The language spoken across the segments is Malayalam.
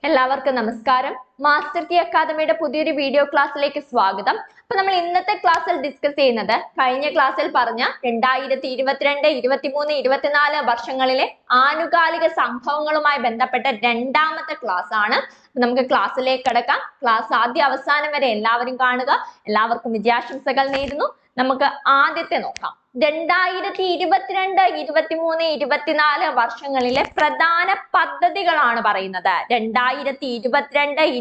എല്ലാവർക്കും നമസ്കാരം. മാസ്റ്റർ കീ അക്കാദമിയുടെ പുതിയൊരു വീഡിയോ ക്ലാസ്സിലേക്ക് സ്വാഗതം. അപ്പൊ നമ്മൾ ഇന്നത്തെ ക്ലാസ്സിൽ ഡിസ്കസ് ചെയ്യുന്നത് കഴിഞ്ഞ ക്ലാസ്സിൽ പറഞ്ഞ 2022, 23, 24 വർഷങ്ങളിലെ ആനുകാലിക സംഭവങ്ങളുമായി ബന്ധപ്പെട്ട രണ്ടാമത്തെ ക്ലാസ് ആണ്. നമുക്ക് ക്ലാസ്സിലേക്ക് കടക്കാം. ക്ലാസ് ആദ്യ അവസാനം വരെ എല്ലാവരും കാണുക. എല്ലാവർക്കും വിജയാശംസകൾ നേരുന്നു. നമുക്ക് ആദ്യത്തെ നോക്കാം. 2022, 23, 24 വർഷങ്ങളിലെ പ്രധാന പദ്ധതികളാണ് പറയുന്നത്. 2022, 23,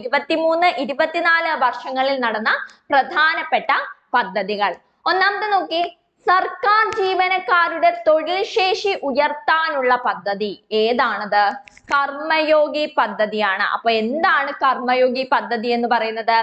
24 വർഷങ്ങളിൽ നടന്ന പ്രധാനപ്പെട്ട പദ്ധതികൾ. ഒന്നാമത്തെ നോക്കി, സർക്കാർ ജീവനക്കാരുടെ തൊഴിൽ ശേഷി ഉയർത്താനുള്ള പദ്ധതി ഏതാണത്? കർമ്മയോഗി പദ്ധതിയാണ്. അപ്പൊ എന്താണ് കർമ്മയോഗി പദ്ധതി എന്ന് പറയുന്നത്?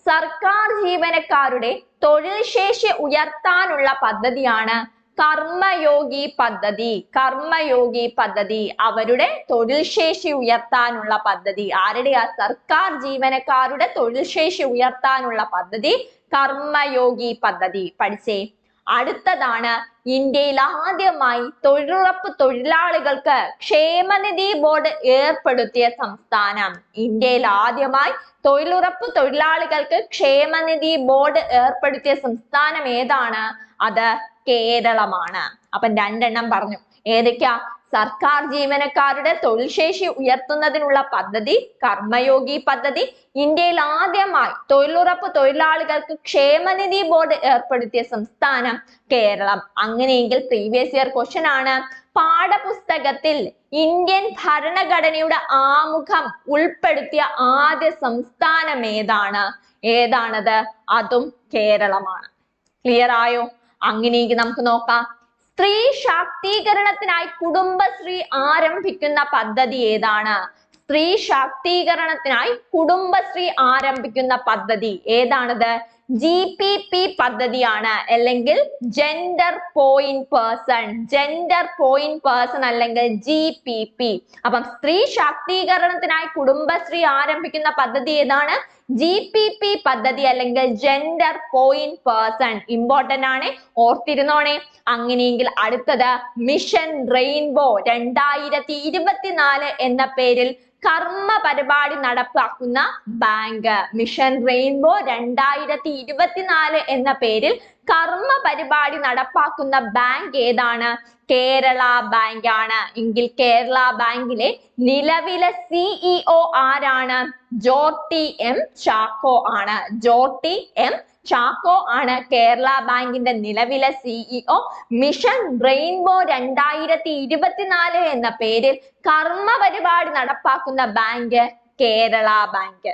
സർക്കാർ ജീവനക്കാരുടെ തൊഴിൽ ശേഷി ഉയർത്താനുള്ള പദ്ധതിയാണ് കർമ്മയോഗി പദ്ധതി. കർമ്മയോഗി പദ്ധതി അവരുടെ തൊഴിൽ ശേഷി ഉയർത്താനുള്ള പദ്ധതി. ആരുടെയാ? സർക്കാർ ജീവനക്കാരുടെ തൊഴിൽ ശേഷി ഉയർത്താനുള്ള പദ്ധതി കർമ്മയോഗി പദ്ധതി. പഠിച്ചേ. അടുത്തതാണ്, ഇന്ത്യയിൽ ആദ്യമായി തൊഴിലുറപ്പ് തൊഴിലാളികൾക്ക് ക്ഷേമനിധി ബോർഡ് ഏർപ്പെടുത്തിയ സംസ്ഥാനം. ഇന്ത്യയിൽ ആദ്യമായി തൊഴിലുറപ്പ് തൊഴിലാളികൾക്ക് ക്ഷേമനിധി ബോർഡ് ഏർപ്പെടുത്തിയ സംസ്ഥാനം ഏതാണ്? അത് കേരളമാണ്. അപ്പൊ രണ്ടെണ്ണം പറഞ്ഞു. ഏതൊക്കെയാ? സർക്കാർ ജീവനക്കാരുടെ തൊഴിൽ ശേഷി ഉയർത്തുന്നതിനുള്ള പദ്ധതി കർമ്മയോഗി പദ്ധതി. ഇന്ത്യയിൽ ആദ്യമായി തൊഴിലുറപ്പ് തൊഴിലാളികൾക്ക് ക്ഷേമനിധി ബോർഡ് ഏർപ്പെടുത്തിയ സംസ്ഥാനം കേരളം. അങ്ങനെയെങ്കിൽ പ്രീവിയസ് ഇയർ ക്വസ്റ്റ്യൻ ആണ്. പാഠപുസ്തകത്തിൽ ഇന്ത്യൻ ഭരണഘടനയുടെ ആമുഖം ഉൾപ്പെടുത്തിയ ആദ്യ സംസ്ഥാനം ഏതാണ്? ഏതാണത്? അതും കേരളമാണ്. ക്ലിയർ ആയോ? അങ്ങനെയെങ്കിൽ നമുക്ക് നോക്കാം. സ്ത്രീ ശാക്തീകരണത്തിനായി കുടുംബശ്രീ ആരംഭിക്കുന്ന പദ്ധതി ഏതാണ്? സ്ത്രീ ശാക്തീകരണത്തിനായി കുടുംബശ്രീ ആരംഭിക്കുന്ന പദ്ധതി ഏതാണത്? GPP പദ്ധതിയാണ്. അല്ലെങ്കിൽ gender point person. Gender point person അല്ലെങ്കിൽ GPP. അപ്പം സ്ത്രീ ശാക്തീകരണത്തിനായി കുടുംബശ്രീ ആരംഭിക്കുന്ന പദ്ധതി ഏതാണ്? GPP പദ്ധതി അല്ലെങ്കിൽ ജെൻഡർ പോയിന്റ് പേഴ്സൺ. ഇമ്പോർട്ടന്റ് ആണ്, ഓർത്തിരുന്നോണേ. അങ്ങനെയെങ്കിൽ അടുത്തത് മിഷൻ റെയിൻബോ 2024 എന്ന പേരിൽ കർമ്മ പരിപാടി നടപ്പാക്കുന്ന ബാങ്ക്. മിഷൻ റെയിൻബോ 2024 എന്ന പേരിൽ കർമ്മ പരിപാടി നടപ്പാക്കുന്ന ബാങ്ക് ഏതാണ്? കേരള ബാങ്ക് ആണ്. എങ്കിൽ കേരള ബാങ്കിലെ നിലവിലെ CEO ആരാണ്? ജ്യോതി M ചാക്കോ ആണ്. ജ്യോതി M ചാക്കോ ആണ് കേരള ബാങ്കിന്റെ നിലവിലെ CEO. മിഷൻ റെയിൻബോ 2024 എന്ന പേരിൽ കർമ്മ പരിപാടി നടപ്പാക്കുന്ന ബാങ്ക് കേരള ബാങ്ക്.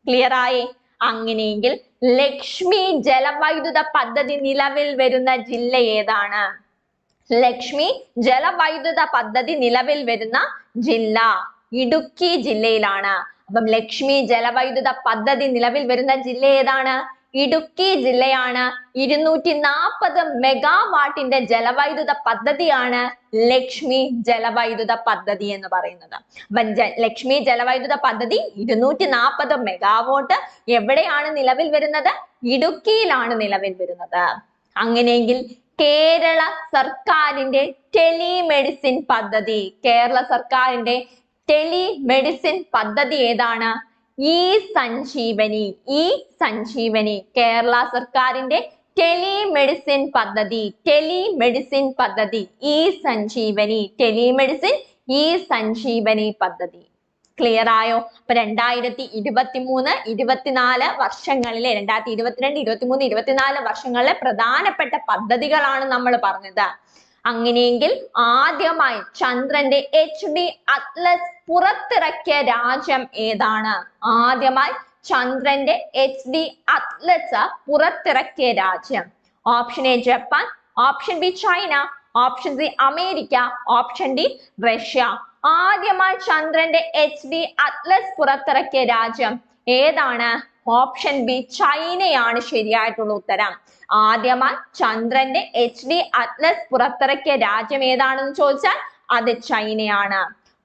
ക്ലിയർ ആയി? അങ്ങനെയെങ്കിൽ ലക്ഷ്മി ജലവൈദ്യുത പദ്ധതി നിലവിൽ വരുന്ന ജില്ല ഏതാണ്? ലക്ഷ്മി ജലവൈദ്യുത പദ്ധതി നിലവിൽ വരുന്ന ജില്ല ഇടുക്കി ജില്ലയിലാണ്. അപ്പം ലക്ഷ്മി ജലവൈദ്യുത പദ്ധതി നിലവിൽ വരുന്ന ജില്ല ഏതാണ്? ഇടുക്കി ജില്ലയാണ്. 240 മെഗാവാട്ടിന്റെ ജലവൈദ്യുത പദ്ധതിയാണ് ലക്ഷ്മി ജലവൈദ്യുത പദ്ധതി എന്ന് പറയുന്നത്. അപ്പം ലക്ഷ്മി ജലവൈദ്യുത പദ്ധതി 240 മെഗാവാട്ട് എവിടെയാണ് നിലവിൽ വരുന്നത്? ഇടുക്കിയിലാണ് നിലവിൽ വരുന്നത്. അങ്ങനെയെങ്കിൽ കേരള സർക്കാരിന്റെ ടെലിമെഡിസിൻ പദ്ധതി. കേരള സർക്കാരിന്റെ ടെലിമെഡിസിൻ പദ്ധതി ഏതാണ്? ഈ സഞ്ജീവനി. ഈ സഞ്ജീവനി കേരള സർക്കാരിന്റെ ടെലിമെഡിസിൻ പദ്ധതി. ടെലിമെഡിസിൻ പദ്ധതി ഈ സഞ്ജീവനി. ടെലിമെഡിസിൻ ഈ സഞ്ജീവനി പദ്ധതി. ക്ലിയർ ആയോ? അപ്പൊ 2023, 24 വർഷങ്ങളിലെ 2022, 23, 24 വർഷങ്ങളിലെ പ്രധാനപ്പെട്ട പദ്ധതികളാണ് നമ്മൾ പറഞ്ഞത്. അങ്ങനെയെങ്കിൽ ആദ്യമായി ചന്ദ്രന്റെ HD അറ്റ്ലസ് പുറത്തിറക്കിയ രാജ്യം ഏതാണ്? ആദ്യമായി ചന്ദ്രന്റെ HD അറ്റ്ലസ് പുറത്തിറക്കിയ രാജ്യം. Option A Japan, option B China, option C America, option D Russia. ആദ്യമായി ചന്ദ്രന്റെ HD അറ്റ്ലസ് പുറത്തിറക്കിയ രാജ്യം ഏതാണ്? ഓപ്ഷൻ ബി ചൈനയാണ് ശരിയായിട്ടുള്ള ഉത്തരം. ആദ്യമായി ചന്ദ്രന്റെ HD അറ്റ്ലസ് പുറത്തിറക്കിയ രാജ്യം ഏതാണെന്ന് ചോദിച്ചാൽ അത് ചൈനയാണ്.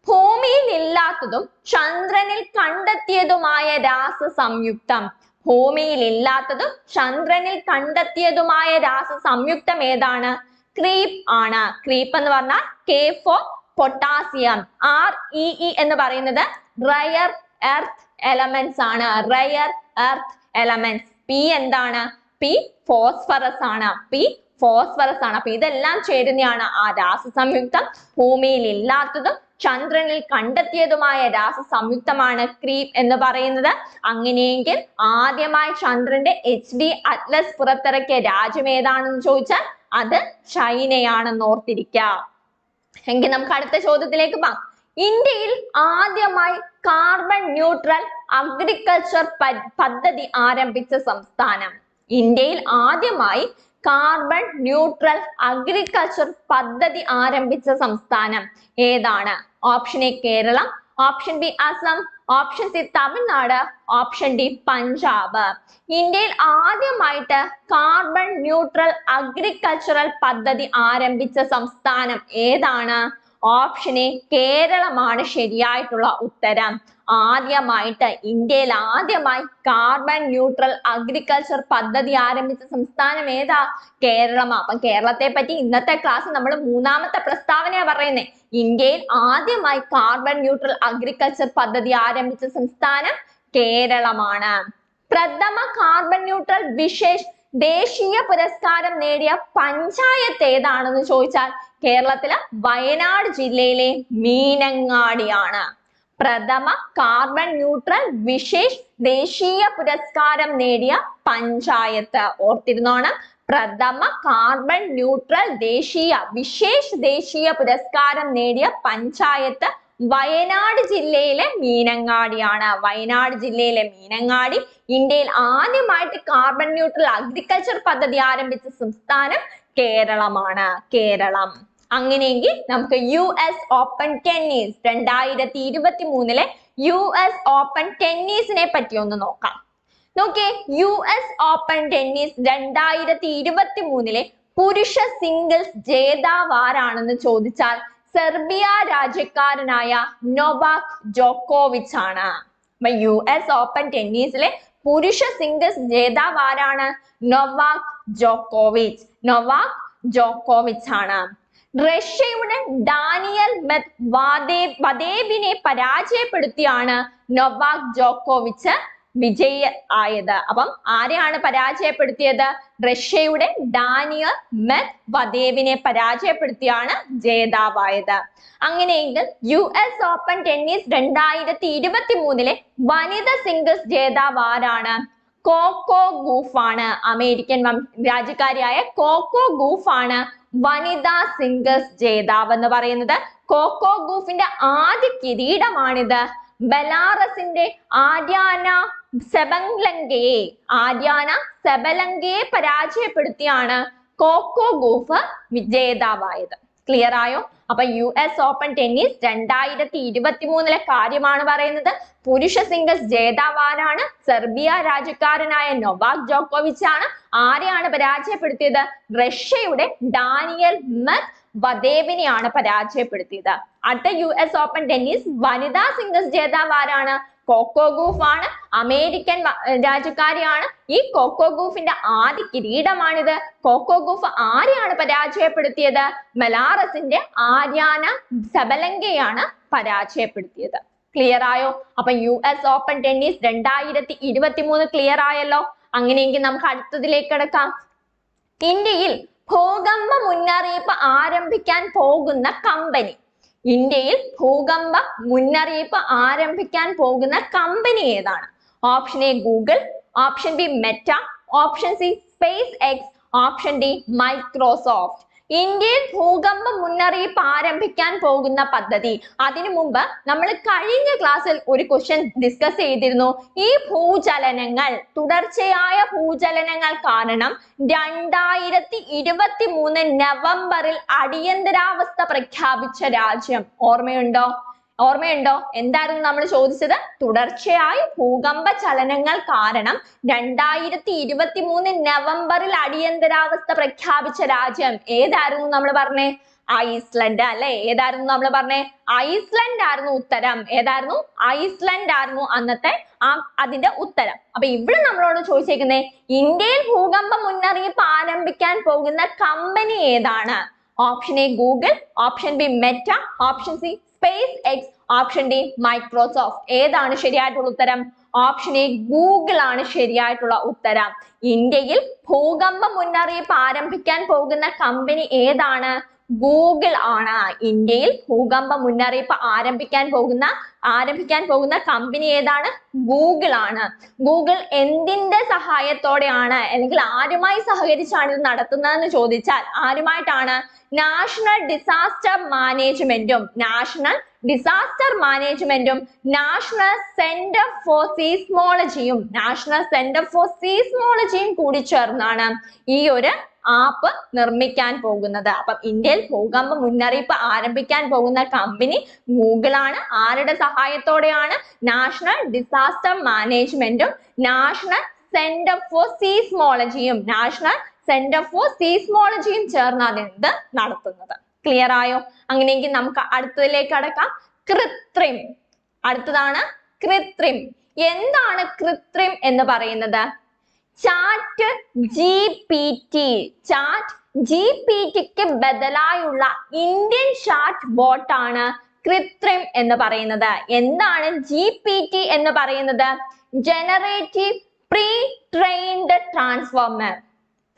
ഭൂമിയിൽ ഇല്ലാത്തതും ചന്ദ്രനിൽ കണ്ടെത്തിയതുമായ രാസസംയുക്തം. ഭൂമിയിൽ ഇല്ലാത്തതും ചന്ദ്രനിൽ കണ്ടെത്തിയതുമായ രാസസംയുക്തം ഏതാണ്? ക്രീപ്പ് ആണ്. ക്രീപ്പ് എന്ന് പറഞ്ഞാൽ K for പൊട്ടാസ്യം. REE എന്ന് പറയുന്നത് റയർ എർത്ത് എലമെന്റ്സ് ആണ്, റെയർ എർത്ത് എലമെന്റ്സ്. പി എന്താണ്? പി ഫോസ്ഫറസ് ആണ്, പി ഫോസ്ഫറസ് ആണ്. അപ്പൊ ഇതെല്ലാം ചേരുന്നതാണ് ആ രാസസംയുക്തം. ഭൂമിയിൽ ഇല്ലാത്തതും ചന്ദ്രനിൽ കണ്ടെത്തിയതുമായ രാസസംയുക്തമാണ് ക്രീപ്പ് എന്ന് പറയുന്നത്. അങ്ങനെയെങ്കിൽ ആദ്യമായി ചന്ദ്രന്റെ HD അറ്റ്ലസ് പുറത്തിറക്കിയ രാജ്യം ഏതാണെന്ന് ചോദിച്ചാൽ അത് ചൈനയാണെന്ന് ഓർത്തിരിക്കുക. എങ്കിൽ നമുക്ക് അടുത്ത ചോദ്യത്തിലേക്ക് പോകാം. ഇന്ത്യയിൽ ആദ്യമായി കാർബൺ ന്യൂട്രൽ അഗ്രികൾച്ചർ പദ്ധതി ആരംഭിച്ച സംസ്ഥാനം. ഇന്ത്യയിൽ ആദ്യമായി കാർബൺ ന്യൂട്രൽ അഗ്രികൾച്ചർ പദ്ധതി ആരംഭിച്ച സംസ്ഥാനം ഏതാണ്? Option A Kerala, option B Assam, option C Tamil Nadu, option D Punjab. ഇന്ത്യയിൽ ആദ്യമായിട്ട് കാർബൺ ന്യൂട്രൽ അഗ്രികൾച്ചറൽ പദ്ധതി ആരംഭിച്ച സംസ്ഥാനം ഏതാണ്? ഓപ്ഷൻ എ കേരളമാണ് ശരിയായിട്ടുള്ള ഉത്തരം. ആദ്യമായിട്ട് ഇന്ത്യയിൽ ആദ്യമായി കാർബൺ ന്യൂട്രൽ അഗ്രികൾച്ചർ പദ്ധതി ആരംഭിച്ച സംസ്ഥാനം ഏതാ? കേരളമാ. അപ്പം കേരളത്തെ പറ്റി ഇന്നത്തെ ക്ലാസ് നമ്മൾ മൂന്നാമത്തെ പ്രസ്താവനയാ പറയുന്നത്. ഇന്ത്യയിൽ ആദ്യമായി കാർബൺ ന്യൂട്രൽ അഗ്രികൾച്ചർ പദ്ധതി ആരംഭിച്ച സംസ്ഥാനം കേരളമാണ്. പ്രഥമ കാർബൺ ന്യൂട്രൽ വിശേഷ് ദേശീയ പുരസ്കാരം നേടിയ പഞ്ചായത്ത് ഏതാണെന്ന് ചോദിച്ചാൽ കേരളത്തിലെ വയനാട് ജില്ലയിലെ മീനങ്ങാടിയാണ്. പ്രഥമ കാർബൺ ന്യൂട്രൽ വിശേഷ് ദേശീയ പുരസ്കാരം നേടിയ പഞ്ചായത്ത് ഓർത്തിരുന്നോണം. പ്രഥമ കാർബൺ ന്യൂട്രൽ വിശേഷ് ദേശീയ പുരസ്കാരം നേടിയ പഞ്ചായത്ത് വയനാട് ജില്ലയിലെ മീനങ്ങാടിയാണ്. വയനാട് ജില്ലയിലെ മീനങ്ങാടി. ഇന്ത്യയിൽ ആദ്യമായിട്ട് കാർബൺ ന്യൂട്രൽ അഗ്രികൾച്ചർ പദ്ധതി ആരംഭിച്ച സംസ്ഥാനം കേരളമാണ്. കേരളം. അങ്ങനെയെങ്കിൽ നമുക്ക് US open tennis 2023 US open ടെന്നീസിനെ പറ്റി ഒന്ന് നോക്കാം. നോക്കിയേ, US ഓപ്പൺ ടെന്നീസ് 2023 പുരുഷ സിംഗിൾസ് ജേതാവ് ആരാണെന്ന് ചോദിച്ചാൽ സെർബിയ രാജ്യക്കാരനായ നൊവാക് ജോക്കോവിച്ച് ആണ്. US ഓപ്പൺ ടെന്നീസിലെ പുരുഷ സിംഗിൾസ് ജേതാവ് ആരാണ്? നൊവാക് ജോക്കോവിച്ച്. നൊവാക് ജോക്കോവിച്ച് ആണ്. റഷ്യയുടെ ഡാനിയൽ മെദ്വദേവിനെ പരാജയപ്പെടുത്തിയാണ് നൊവാക് ജോക്കോവിച്ച് വിജയി ആയത്. അപ്പം ആരെയാണ് പരാജയപ്പെടുത്തിയത്? റഷ്യയുടെ ഡാനിയൽ മെദ്വദേവിനെ പരാജയപ്പെടുത്തിയാണ് ജേതാവായത്. അങ്ങനെയെങ്കിൽ US ഓപ്പൺ ടെന്നീസ് 2023 വനിതാ സിംഗിൾസ് ജേതാവ് ആരാണ്? കോക്കോ ഗൂഫ് ആണ്. അമേരിക്കൻ രാജ്യക്കാരിയായ കോക്കോ ഗൂഫ് ആണ് വനിതാ സിംഗിൾസ് ജേതാവ് എന്ന് പറയുന്നത്. കോക്കോ ഗൂഫിന്റെ ആദ്യ കിരീടമാണിത്. ബെലാറസിന്റെ ആര്യാന സെബലങ്കയെ പരാജയപ്പെടുത്തിയാണ് കോക്കോ ഗൂഫ് ജേതാവായത്. ക്ലിയർ ആയോ? അപ്പൊ US ഓപ്പൺ ടെന്നീസ് 2023 കാര്യമാണ് പറയുന്നത്. പുരുഷ സിംഗിൾസ് ജേതാവ് ആരാണ്? സെർബിയ രാജ്യക്കാരനായ നൊവാക് ജോക്കോവിച്ച് ആണ്. ആരെയാണ് പരാജയപ്പെടുത്തിയത്? റഷ്യയുടെ ഡാനിയൽ മെദ്വദേവിനെയാണ് പരാജയപ്പെടുത്തിയത്. അടുത്ത US ഓപ്പൺ ടെന്നീസ് വനിതാ സിംഗിൾസ് ജേതാവ് ആരാണ്? കോക്കോ ഗൂഫ് ആണ്. അമേരിക്കൻ രാജ്യക്കാരിയാണ്. ഈ കോക്കോ ഗൂഫിന്റെ ആദ്യ കിരീടമാണിത്. കോക്കോ ഗൂഫ് ആരെയാണ് പരാജയപ്പെടുത്തിയത്? ബെലാറസിന്റെ ആര്യാന സെബലങ്കയാണ് പരാജയപ്പെടുത്തിയത്. ക്ലിയർ ആയോ? അപ്പൊ US ഓപ്പൺ ടെന്നീസ് 2023 ക്ലിയർ ആയല്ലോ. അങ്ങനെയെങ്കിൽ നമുക്ക് അടുത്തതിലേക്ക് കിടക്കാം. ഇന്ത്യയിൽ ഭൂകമ്പ മുന്നറിയിപ്പ് ആരംഭിക്കാൻ പോകുന്ന കമ്പനി. ഇന്ത്യയിൽ ഭൂകമ്പ മുന്നറിയിപ്പ് ആരംഭിക്കാൻ പോകുന്ന കമ്പനി ഏതാണ്? Option A Google, option B Meta, option C space X, option D Microsoft. ഇന്ത്യയിൽ ഭൂകമ്പ മുന്നറിയിപ്പ് ആരംഭിക്കാൻ പോകുന്ന പദ്ധതി. അതിനു മുമ്പ് നമ്മൾ കഴിഞ്ഞ ക്ലാസ്സിൽ ഒരു ക്വസ്റ്റ്യൻ ഡിസ്കസ് ചെയ്തിരുന്നു. ഈ ഭൂചലനങ്ങൾ, തുടർച്ചയായ ഭൂചലനങ്ങൾ കാരണം 2023 നവംബറിൽ അടിയന്തരാവസ്ഥ പ്രഖ്യാപിച്ച രാജ്യം ഓർമ്മയുണ്ടോ? എന്തായിരുന്നു നമ്മൾ ചോദിച്ചത്? തുടർച്ചയായ ഭൂകമ്പ ചലനങ്ങൾ കാരണം 2023 നവംബറിൽ അടിയന്തരാവസ്ഥ പ്രഖ്യാപിച്ച രാജ്യം ഏതായിരുന്നു നമ്മൾ പറഞ്ഞേ? ഐസ്ലൻഡ് അല്ലെ? ഏതായിരുന്നു നമ്മൾ പറഞ്ഞേ? ഐസ്ലൻഡ് ആയിരുന്നു ഉത്തരം. ഏതായിരുന്നു? ഐസ്ലൻഡ് ആയിരുന്നു അന്നത്തെ അതിന്റെ ഉത്തരം. അപ്പൊ ഇവിടെ നമ്മളോട് ചോദിച്ചേക്കുന്നേ, ഇന്ത്യയിൽ ഭൂകമ്പ മുന്നറിയിപ്പ് ആരംഭിക്കാൻ പോകുന്ന കമ്പനി ഏതാണ്? Option A Google, option B Meta, option C space X, option D Microsoft. ഏതാണ് ശരിയായിട്ടുള്ള ഉത്തരം? ഓപ്ഷൻ എ ഗൂഗിൾ ആണ് ശരിയായിട്ടുള്ള ഉത്തരം. ഇന്ത്യയിൽ ഭൂകമ്പ മുന്നറിയിപ്പ് ആരംഭിക്കാൻ പോകുന്ന കമ്പനി ഏതാണ്? ഗൂഗിൾ ആണ്. ഇന്ത്യയിൽ ഭൂകമ്പ മുന്നറിയിപ്പ് ആരംഭിക്കാൻ പോകുന്ന കമ്പനി ഏതാണ്? ഗൂഗിൾ ആണ്. ഗൂഗിൾ എന്തിന്റെ സഹായത്തോടെയാണ് അല്ലെങ്കിൽ ആരുമായി സഹകരിച്ചാണ് ഇത് നടത്തുന്നതെന്ന് ചോദിച്ചാൽ ആരുമായിട്ടാണ്? നാഷണൽ ഡിസാസ്റ്റർ മാനേജ്മെന്റും നാഷണൽ സെന്റർ ഫോർ സീസ്മോളജിയും കൂടി ചേർന്നാണ് ഈ ഒരു ആപ്പ് നിർമ്മിക്കാൻ പോകുന്നത്. അപ്പം ഇന്ത്യയിൽ ഭൂകമ്പ മുന്നറിയിപ്പ് ആരംഭിക്കാൻ പോകുന്ന കമ്പനി ഗൂഗിൾ ആണ്. ആരുടെ സഹായത്തോടെയാണ്? നാഷണൽ ഡിസാസ്റ്റർ മാനേജ്മെന്റും നാഷണൽ സെന്റർ ഫോർ സീസ്മോളജിയും ചേർന്നാണ് ഇത് നടത്തുന്നത്. ക്ലിയർ ആയോ? അങ്ങനെയെങ്കിൽ നമുക്ക് അടുത്തതിലേക്ക് കടക്കാം. കൃത്രിം. അടുത്തതാണ് കൃത്രിം. എന്താണ് കൃത്രിം എന്ന് പറയുന്നത്? ചാറ്റ് ജിപിടിക്ക് ബദലായുള്ള ഇന്ത്യൻ ചാറ്റ് ബോട്ട് ആണ് കൃത്രിം എന്ന് പറയുന്നത്. എന്താണ് GPT എന്ന് പറയുന്നത്? Generative pre trained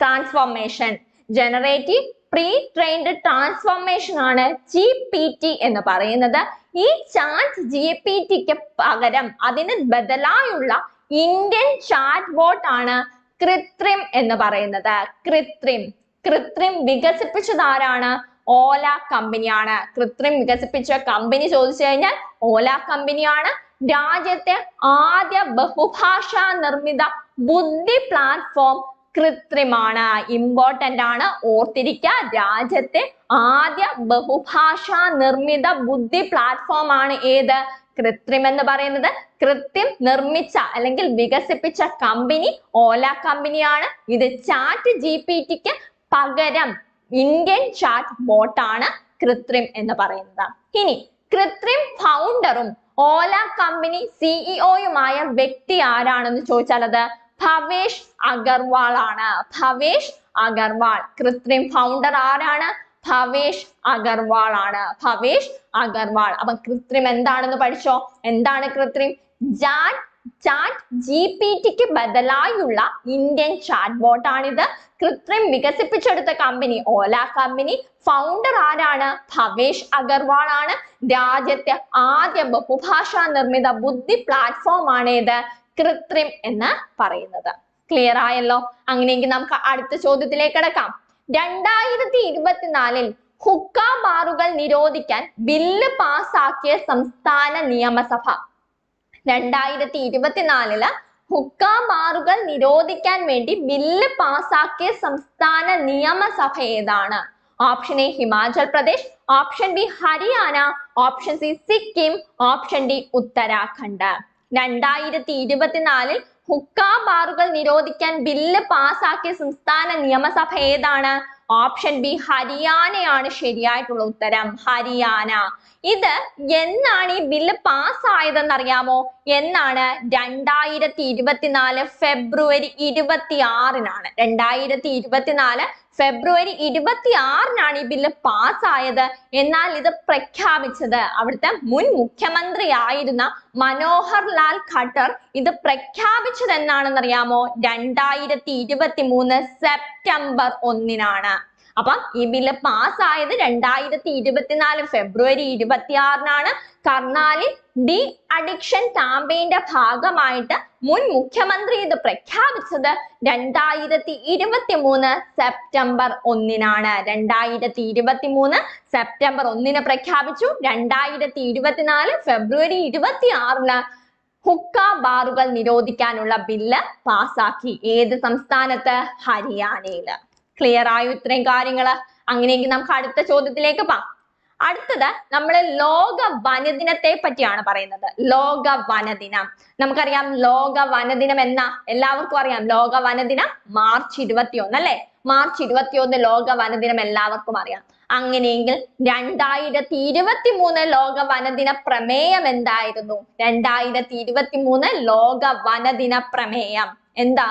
transformation. Generative pre trained transformation ആണ് GPT എന്ന് പറയുന്നത്. ഈ ചാറ്റ് GPTക്ക് പകരം അതിന് ബദലായുള്ള ഇന്ത്യൻ ചാറ്റ് ബോട്ട് ആണ് കൃത്രിം എന്ന് പറയുന്നത്. കൃത്രിം വികസിപ്പിച്ചത് ആരാണ്? ഓല കമ്പനിയാണ്. കൃത്രിം വികസിപ്പിച്ച കമ്പനി ചോദിച്ചു കഴിഞ്ഞാൽ ഓല കമ്പനിയാണ്. രാജ്യത്തെ ആദ്യ ബഹുഭാഷാ നിർമ്മിത ബുദ്ധി പ്ലാറ്റ്ഫോം കൃത്രിമാണ്. ഇമ്പോർട്ടന്റ് ആണ്, ഓർത്തിരിക്കുക. രാജ്യത്തെ ആദ്യ ബഹുഭാഷാ നിർമ്മിത ബുദ്ധി പ്ലാറ്റ്ഫോം ആണ് ഏത്? കൃത്രിം എന്ന് പറയുന്നത്. കൃത്രിം നിർമ്മിച്ച അല്ലെങ്കിൽ വികസിപ്പിച്ച കമ്പനി ഓല കമ്പനിയാണ്. ഇത് ചാറ്റ് GPTക്ക് പകരം ഇന്ത്യൻ ചാറ്റ് ബോട്ട് ആണ് കൃത്രിം എന്ന് പറയുന്നത്. ഇനി കൃത്രിം ഫൗണ്ടറും ഓല കമ്പനി CEO-യുമായ വ്യക്തി ആരാണെന്ന് ചോദിച്ചാൽ അത് ഭവേഷ് അഗർവാൾ ആണ്. ഭവേഷ് അഗർവാൾ. കൃത്രിം ഫൗണ്ടർ ആരാണ്? ഭവേഷ് അഗർവാൾ ആണ്. ഭവേഷ് അഗർവാൾ. അപ്പൊ കൃത്രിം എന്താണെന്ന് പഠിച്ചോ? എന്താണ് കൃത്രിം? ചാറ്റ് GPTക്ക് ബദലായുള്ള ഇന്ത്യൻ ചാറ്റ് ബോട്ട് ആണിത്. കൃത്രിം വികസിപ്പിച്ചെടുത്ത കമ്പനി ഓല കമ്പനി. ഫൗണ്ടർ ആരാണ്? ഭവേഷ് അഗർവാൾ ആണ്. രാജ്യത്തെ ആദ്യ ബഹുഭാഷാ നിർമ്മിത ബുദ്ധി പ്ലാറ്റ്ഫോം ആണ് ഇത് കൃത്രിം എന്ന് പറയുന്നത്. ക്ലിയർ ആയല്ലോ? അങ്ങനെയെങ്കിൽ നമുക്ക് അടുത്ത ചോദ്യത്തിലേക്ക് കടക്കാം. 2024 ഹുക്ക ബാറുകൾ നിരോധിക്കാൻ ബില്ല് പാസാക്കിയ സംസ്ഥാന നിയമസഭ. 2024 ഹുക്ക ബാറുകൾ നിരോധിക്കാൻ വേണ്ടി ബില്ല് പാസാക്കിയ സംസ്ഥാന നിയമസഭ ഏതാണ്? Option A Himachal Pradesh, option B Haryana, option C Sikkim, option D Uttarakhand. 2024 ഹുക്ക ബാറുകൾ നിരോധിക്കാൻ ബില്ല് പാസാക്കിയ സംസ്ഥാന നിയമസഭ ഏതാണ്? ഓപ്ഷൻ ബി ഹരിയാനയാണ് ശരിയായിട്ടുള്ള ഉത്തരം. ഹരിയാന. ഇത് എന്നാണ് ഈ ബില്ല് പാസ്സായതെന്ന് അറിയാമോ? എന്നാണ്? 2024 ഫെബ്രുവരി 26-നാണ്. 2024 ഫെബ്രുവരി 26-നാണ് ഈ ബില്ല് പാസ്സായത്. എന്നാൽ ഇത് പ്രഖ്യാപിച്ചത് അവിടുത്തെ മുൻ മുഖ്യമന്ത്രിയായിരുന്ന മനോഹർ ലാൽ ഖട്ടർ ഇത് പ്രഖ്യാപിച്ചത് എന്നാണെന്ന് അറിയാമോ? 2023 സെപ്റ്റംബർ 1-നാണ്. അപ്പം ഈ ബില്ല് പാസ്സായത് 2024 ഫെബ്രുവരി 26-നാണ്. കർണാലിൽ ഡി അഡിക്ഷൻ ക്യാമ്പയിന്റെ ഭാഗമായിട്ട് മുൻ മുഖ്യമന്ത്രി ഇത് പ്രഖ്യാപിച്ചത് 2023 സെപ്റ്റംബർ 1-നാണ്. 2023 സെപ്റ്റംബർ 1-ന് പ്രഖ്യാപിച്ചു. 2024 ഫെബ്രുവരി 26-ന് ഹുക്ക ബാറുകൾ നിരോധിക്കാനുള്ള ബില്ല് പാസാക്കി. ഏത് സംസ്ഥാനത്ത്? ഹരിയാനയില്. ക്ലിയർ ആയോ ഇത്രയും കാര്യങ്ങള്? അങ്ങനെയെങ്കിൽ നമുക്ക് അടുത്ത ചോദ്യത്തിലേക്ക് പോകാം. അടുത്തത് നമ്മൾ ലോക വനദിനത്തെ പറ്റിയാണ് പറയുന്നത്. ലോക വനദിനം നമുക്കറിയാം. ലോക വനദിനം എന്നാ എല്ലാവർക്കും അറിയാം. ലോക വനദിനം മാർച്ച് 21 അല്ലെ? മാർച്ച് 21 ലോക വനദിനം എല്ലാവർക്കും അറിയാം. അങ്ങനെയെങ്കിൽ 2023 ലോക വനദിന പ്രമേയം എന്തായിരുന്നു? 2023 ലോക വനദിന പ്രമേയം എന്താ?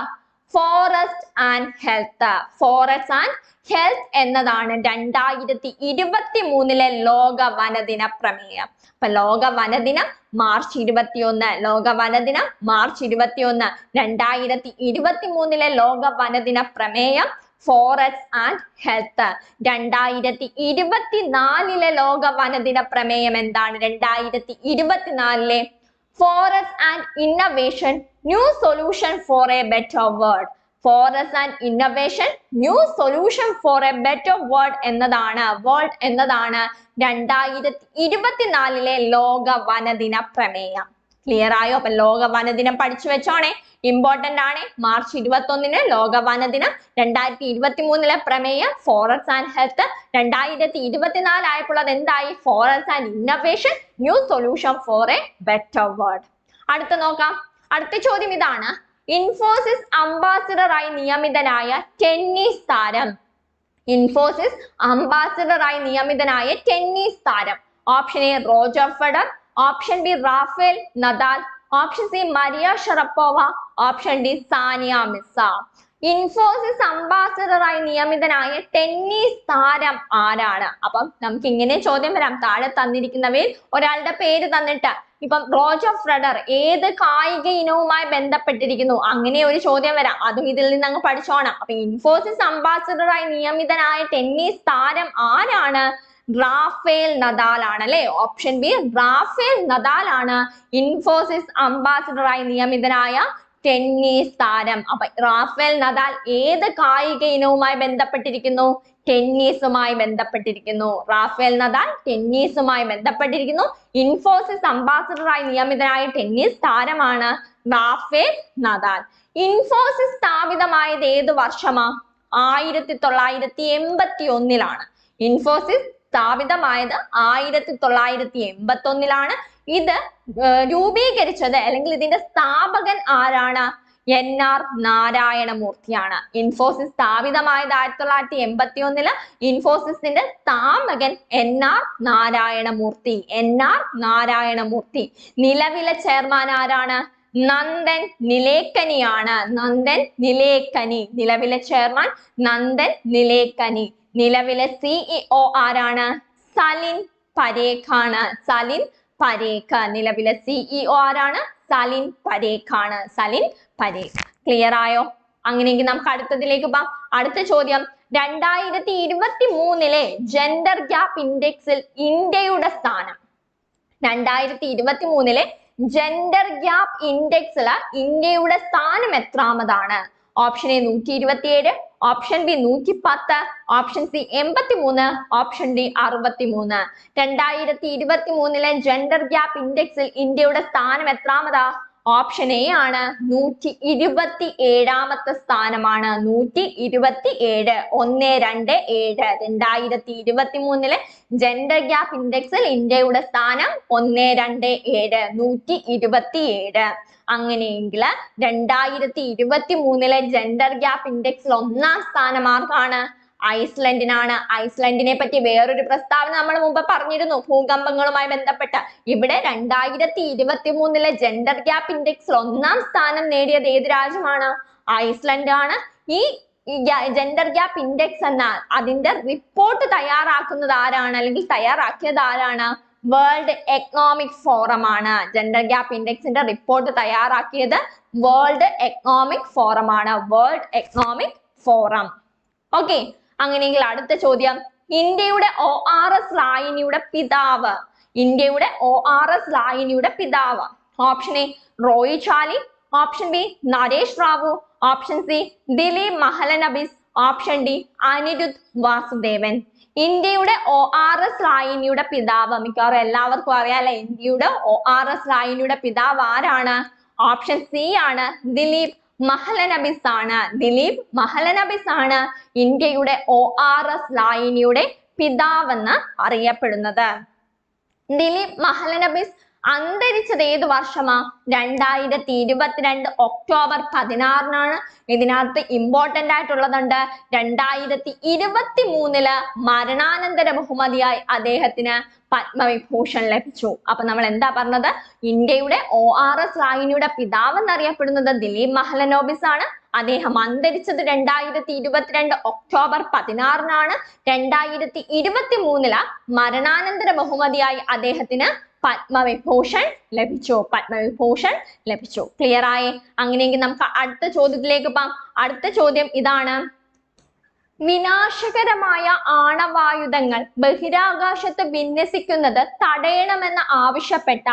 Forest and health. Forest and health എന്നതാണ് 2023 ലോക വനദിന പ്രമേയം. അപ്പൊ ലോക വനദിനം മാർച്ച് 21. ലോക വനദിനം മാർച്ച് 21. 2023 ലോക വനദിന പ്രമേയം ഫോറസ്റ്റ് ആൻഡ് ഹെൽത്ത്. 2024 ലോക വനദിന പ്രമേയം എന്താണ്? 2024 forest and innovation new solution for A better world. Forest and innovation new solution for A better world എന്നതാണ് 2024 ലോക വനദിന പ്രമേയം. ക്ലിയർ ആയോ? അപ്പൊ ലോക വനദിനം പഠിച്ചു വെച്ചോണേ, ഇമ്പോർട്ടന്റ് ആണ്. മാർച്ച് 21 ലോക വനദിനം, 2023 പ്രമേയം ഫോറസ്റ്റ് ആൻഡ് ഹെൽത്ത്, 2024 ആയപ്പോൾ അത് എന്തായി? Forest and innovation new solution for A better world. അടുത്ത നോക്കാം. അടുത്ത ചോദ്യം ഇതാണ്. ഇൻഫോസിസ് അംബാസിഡറായി നിയമിതനായ ടെന്നീസ് താരം. ഇൻഫോസിസ് അംബാസിഡറായി നിയമിതനായ ടെന്നീസ് താരം. Option A Roger Federer, option B Rafael Nadal, option C Maria Sharapova, option D Sania Mirza. Infosys അംബാസിഡറായി നിയമിതനായ ടെന്നീസ് താരം ആരാണ്? അപ്പം നമുക്ക് ഇങ്ങനെ ചോദ്യം വരാം. താഴെ തന്നിരിക്കുന്നവയിൽ ഒരാളുടെ പേര് തന്നിട്ട് ഇപ്പം റോജർ ഫെഡറർ ഏത് കായിക ഇനവുമായി ബന്ധപ്പെട്ടിരിക്കുന്നു, അങ്ങനെ ഒരു ചോദ്യം വരാം. അതും ഇതിൽ നിന്ന് അങ്ങ് പഠിച്ചോണം. അപ്പൊ ഇൻഫോസിസ് അംബാസിഡറായി നിയമിതനായ ടെന്നീസ് താരം ആരാണ്? റാഫേൽ നദാൽ ആണ് അല്ലെ. ഓപ്ഷൻ ബി റാഫേൽ നദാൽ ആണ് ഇൻഫോസിസ് അംബാസിഡറായി നിയമിതനായ ടെന്നീസ് താരം. അപ്പൊ റാഫേൽ നദാൽ ഏത് കായിക ഇനവുമായി ബന്ധപ്പെട്ടിരിക്കുന്നു? ടെന്നീസുമായി ബന്ധപ്പെട്ടിരിക്കുന്നു. റാഫേൽ നദാൽ ടെന്നീസുമായി ബന്ധപ്പെട്ടിരിക്കുന്നു. ഇൻഫോസിസ് അംബാസിഡറായി നിയമിതനായ ടെന്നീസ് താരമാണ് റാഫേൽ നദാൽ. ഇൻഫോസിസ് സ്ഥാപിതമായത് ഏത് വർഷമാ? 1981 ഇൻഫോസിസ് സ്ഥാപിതമായത് 1981. ഇത് രൂപീകരിച്ചത് അല്ലെങ്കിൽ ഇതിന്റെ സ്ഥാപകൻ ആരാണ്? NR നാരായണമൂർത്തിയാണ്. ഇൻഫോസിസ് സ്ഥാപിതമായത് 1981. ഇൻഫോസിസിന്റെ സ്ഥാപകൻ NR നാരായണമൂർത്തി. NR നാരായണമൂർത്തി. നിലവിലെ ചെയർമാൻ ആരാണ്? നന്ദൻ നിലേക്കനിയാണ്. നന്ദൻ നിലേക്കനി നിലവിലെ ചെയർമാൻ നന്ദൻ നിലേക്കനി. നിലവിലെ CEO ആരാണ്? സലിൻ പരേഖ് ആണ്. സലിൻ പരേഖ്. നിലവിലെ CEO ആരാണ്? സലിൻ പരേഖ് ആണ്. സലിൻ പരേഖ്. ക്ലിയർ ആയോ? അങ്ങനെയെങ്കിൽ നമുക്ക് അടുത്തതിലേക്ക് പോകാം. അടുത്ത ചോദ്യം, 2023 ജെൻഡർ ഗ്യാപ്പ് ഇൻഡെക്സിൽ ഇന്ത്യയുടെ സ്ഥാനം. 2023 ജെൻഡർ ഗ്യാപ്പ് ഇൻഡെക്സിൽ ഇന്ത്യയുടെ സ്ഥാനം എത്രാമതാണ്? Option A 127, option B 110, option C 83, option D 63. 2023 gender gap ഇൻഡെക്സിൽ ഇന്ത്യയുടെ സ്ഥാനം എത്രാമതാ? ഓപ്ഷൻ എ ആണ് 127ാമത്തെ സ്ഥാനമാണ്. 127. 127. 2023 ജെൻഡർ ഗ്യാപ്പ് ഇൻഡെക്സിൽ ഇന്ത്യയുടെ സ്ഥാനം 127. 127. അങ്ങനെയെങ്കിൽ 2023 ജെൻഡർ ഗ്യാപ്പ് ഇൻഡെക്സിൽ 1ാം സ്ഥാനം ആർക്കാണ്? ഐസ്ലൻഡിനാണ്. ഐസ്ലൻഡിനെ പറ്റി വേറൊരു പ്രസ്താവന നമ്മൾ മുമ്പ് പറഞ്ഞിരുന്നു ഭൂകമ്പങ്ങളുമായി ബന്ധപ്പെട്ട്. ഇവിടെ 2023 ജെൻഡർ ഗ്യാപ്പ് ഇൻഡെക്സിൽ 1ാം സ്ഥാനം നേടിയത് ഏത് രാജ്യമാണ്? ഐസ്ലൻഡ് ആണ്. ഈ ജെൻഡർ ഗ്യാപ്പ് ഇൻഡെക്സ് എന്ന അതിന്റെ റിപ്പോർട്ട് തയ്യാറാക്കുന്നത് ആരാണ് അല്ലെങ്കിൽ തയ്യാറാക്കിയത് ആരാണ്? വേൾഡ് എക്കണോമിക് ഫോറം ആണ്. ജെൻഡർ ഗ്യാപ്പ് ഇൻഡെക്സിന്റെ റിപ്പോർട്ട് തയ്യാറാക്കിയത് വേൾഡ് എക്കണോമിക് ഫോറം ആണ്. World economic forum. ഓക്കെ, അങ്ങനെയെങ്കിൽ അടുത്ത ചോദ്യം, ഇന്ത്യയുടെ ORS ലായനിയുടെ പിതാവ്. ഇന്ത്യയുടെ ORS ലായനിയുടെ പിതാവ്. Option A Roy Chaly, option B Naresh Rao, option C Dilip Mahalanabis, option D Anirudh Vasudevan. ഇന്ത്യയുടെ ORS ലായനിയുടെ പിതാവ് മിക്കവാറും എല്ലാവർക്കും അറിയാലോ. ഇന്ത്യയുടെ ORS ലായനിയുടെ പിതാവ് ആരാണ്? ഓപ്ഷൻ സി ആണ് ദിലീപ് മഹലനബിസ് ആണ്. ദിലീപ് മഹലനബിസ് ആണ് ഇന്ത്യയുടെ ORS ലായനിയുടെ പിതാവെന്ന് അറിയപ്പെടുന്നത്. ദിലീപ് മഹലനബിസ് അന്തരിച്ചത് ഏത് വർഷമാ? 2022 ഒക്ടോബർ 16 ഇതിനകത്ത് ഇമ്പോർട്ടന്റ് ആയിട്ടുള്ളതുണ്ട്. 2023 മരണാനന്തര ബഹുമതിയായി അദ്ദേഹത്തിന് പത്മവിഭൂഷൺ ലഭിച്ചു. അപ്പൊ നമ്മൾ എന്താ പറഞ്ഞത്? ഇന്ത്യയുടെ ORS ലായനിയുടെ പിതാവ് എന്നറിയപ്പെടുന്നത് ദിലീപ് മഹലനോബിസ് ആണ്. അദ്ദേഹം അന്തരിച്ചത് 2022 ഒക്ടോബർ 16-നാണ്. 2023 മരണാനന്തര ബഹുമതിയായി അദ്ദേഹത്തിന് പത്മവിഭൂഷൺ ലഭിച്ചു. പത്മവിഭൂഷൺ ലഭിച്ചു. ക്ലിയർ ആയേ? അങ്ങനെയെങ്കിൽ നമുക്ക് അടുത്ത ചോദ്യത്തിലേക്ക് പോകാം. അടുത്ത ചോദ്യം ഇതാണ്: വിനാശകരമായ ആണവായുധങ്ങൾ ബഹിരാകാശത്ത് വിന്യസിക്കുന്നത് തടയണമെന്ന് ആവശ്യപ്പെട്ട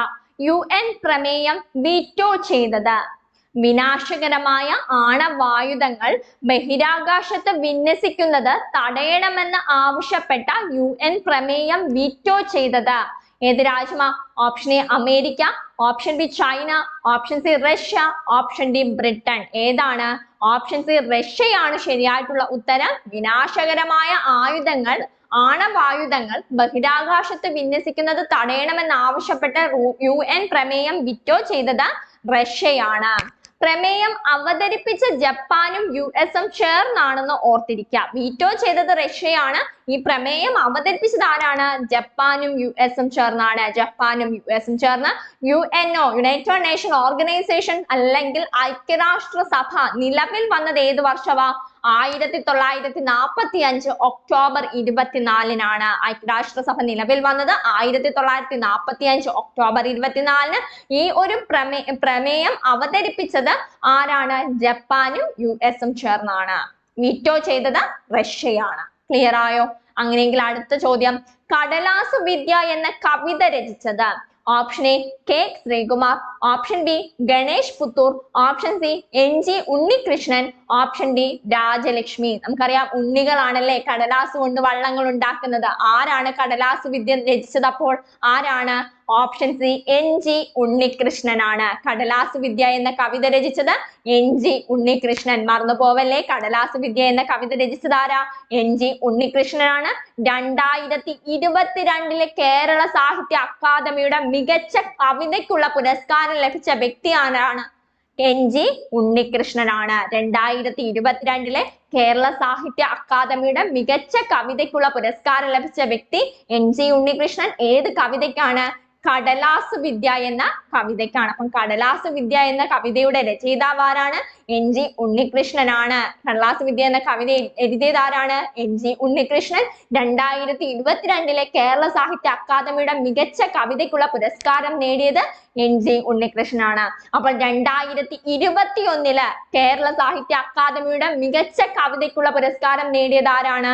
UN പ്രമേയം വീറ്റോ ചെയ്തത്. വിനാശകരമായ ആണവായുധങ്ങൾ ബഹിരാകാശത്ത് വിന്യസിക്കുന്നത് തടയണമെന്ന് ആവശ്യപ്പെട്ട UN പ്രമേയം വീറ്റോ ചെയ്തത് ഏത് രാജ്യമാ? Option A America, option B China, option C Russia, option D Britain. ഏതാണ്? ഓപ്ഷൻ സി റഷ്യയാണ് ശരിയായിട്ടുള്ള ഉത്തരം. വിനാശകരമായ ആണവായുധങ്ങൾ ബഹിരാകാശത്ത് വിന്യസിക്കുന്നത് തടയണമെന്ന് ആവശ്യപ്പെട്ട UN പ്രമേയം വീറ്റോ ചെയ്തത് റഷ്യയാണ്. പ്രമേയം അവതരിപ്പിച്ച ജപ്പാനും US-ഉം ചേർന്നാണെന്ന് ഓർത്തിരിക്കുക. വീറ്റോ ചെയ്തത് റഷ്യയാണ്. ഈ പ്രമേയം അവതരിപ്പിച്ചത് ആരാണ്? ജപ്പാനും US-ഉം ചേർന്നാണ്. ജപ്പാനും US-ഉം ചേർന്ന് UNO, യുണൈറ്റഡ് നേഷൻ ഓർഗനൈസേഷൻ അല്ലെങ്കിൽ ഐക്യരാഷ്ട്ര സഭ നിലവിൽ വന്നത് ഏത് വർഷമാ? 1945 ഒക്ടോബർ 24-നാണ് ഐക്യരാഷ്ട്രസഭ നിലവിൽ വന്നത്. 1945 ഒക്ടോബർ 24-ന് ഈ ഒരു പ്രമേയം അവതരിപ്പിച്ചത് ആരാണ്? ജപ്പാനും US-ഉം ചേർന്നാണ്. വീറ്റോ ചെയ്തത് റഷ്യയാണ്. ക്ലിയർ ആയോ? അങ്ങനെയെങ്കിൽ അടുത്ത ചോദ്യം: കടലാസു വിദ്യ എന്ന കവിത രചിച്ചത്? Option A K Sreekumar, option B Ganesh Puthur, option C NG Unnikrishnan, option D Rajalakshmi. നമുക്കറിയാം ഉണ്ണികളാണല്ലേ കടലാസ് കൊണ്ട് വള്ളങ്ങൾ ഉണ്ടാക്കുന്നത്. ആരാണ് കടലാസ് വിദ്യ രചിച്ചത്? അപ്പോൾ ആരാണ്? Option C NG ഉണ്ണികൃഷ്ണനാണ്. കടലാസ് വിദ്യ എന്ന കവിത രചിച്ചത് NG ഉണ്ണികൃഷ്ണൻ. മറന്നു പോവല്ലേ, കടലാസ് വിദ്യ എന്ന കവിത രചിച്ചത് ആരാ? NG ഉണ്ണികൃഷ്ണനാണ്. 2022 കേരള സാഹിത്യ അക്കാദമിയുടെ മികച്ച കവിതയ്ക്കുള്ള പുരസ്കാരം ലഭിച്ച വ്യക്തി ആരാണ്? NG ഉണ്ണികൃഷ്ണനാണ്. 2022 കേരള സാഹിത്യ അക്കാദമിയുടെ മികച്ച കവിതയ്ക്കുള്ള പുരസ്കാരം ലഭിച്ച വ്യക്തി NG ഉണ്ണികൃഷ്ണൻ. ഏത് കവിതയ്ക്കാണ്? കടലാസ് വിദ്യ എന്ന കവിതയ്ക്കാണ്. അപ്പം കടലാസ് വിദ്യ എന്ന കവിതയുടെ രചയിതാവ് ആരാണ്? NG ഉണ്ണികൃഷ്ണനാണ്. കടലാസ് വിദ്യ എന്ന കവിത എഴുതിയത് ആരാണ്? NG ഉണ്ണികൃഷ്ണൻ. 2022 കേരള സാഹിത്യ അക്കാദമിയുടെ മികച്ച കവിതയ്ക്കുള്ള പുരസ്കാരം നേടിയത് NG ഉണ്ണികൃഷ്ണനാണ്. അപ്പോൾ 2021 കേരള സാഹിത്യ അക്കാദമിയുടെ മികച്ച കവിതയ്ക്കുള്ള പുരസ്കാരം നേടിയത് ആരാണ്?